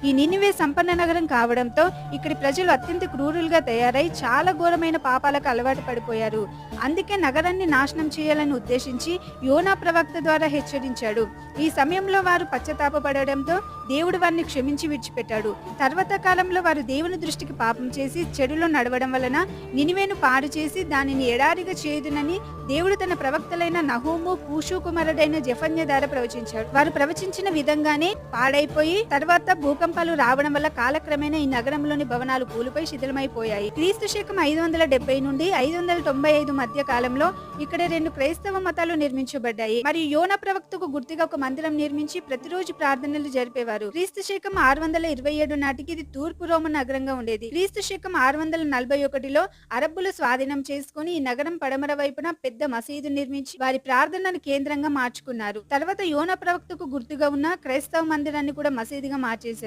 ఈ నినివే సంపన్న నగరం కావడంతో ఇక్కడి ప్రజలు అత్యంత క్రూరులుగా తయారై చాలా ఘోరమైన పాపాలకు అలవాటు పడిపోయారు. అందుకే నగరాన్ని నాశనం చేయాలని ఉద్దేశించి యోనా ప్రవక్త ద్వారా హెచ్చరించాడు. ఈ సమయంలో వారు పశ్చాత్తాపపడడంతో దేవుడు వారిని క్షమించి విడిచిపెట్టాడు. తర్వాత కాలంలో వారు దేవుని దృష్టికి పాపం చేసి చెడులో నడవడం వలన నినివేను పాడు చేసి దానిని ఎడారిగా చేయుదునని దేవుడు తన ప్రవక్తలైన నహూము, కూషు కుమారుడైన జెఫన్యా ద్వారా ప్రవచించాడు. వారు ప్రవచించిన విధంగానే పాడైపోయి తర్వాత భూకంపాలు రావడం వల్ల కాలక్రమేణా ఈ నగరంలోని భవనాలు కూలిపోయి శిథిలమైపోయాయి. క్రీస్తు శకం 570 నుండి 595 మధ్య కాలంలో ఇక్కడ 2 క్రైస్తవ మతాలు నిర్మించబడ్డాయి. మరియు యోనా ప్రవక్తకు గుర్తుగా ఒక మందిరం నిర్మించి ప్రతిరోజు ప్రార్థనలు జరిపేవారు. క్రీస్తు శకం 627 నాటికి ఇది తూర్పు రోమ నగరంగా ఉండేది. క్రీస్తు శకం 641లో అరబ్బులు స్వాధీనం చేసుకుని ఈ నగరం పడమర వైపున పెద్ద మసీదు నిర్మించి వారి ప్రార్థనను కేంద్రంగా మార్చుకున్నారు. తర్వాత యోనా ప్రవక్తకు గుర్తుగా ఉన్న క్రైస్తవ మందిరాన్ని కూడా మసీదుగా మార్చేశారు.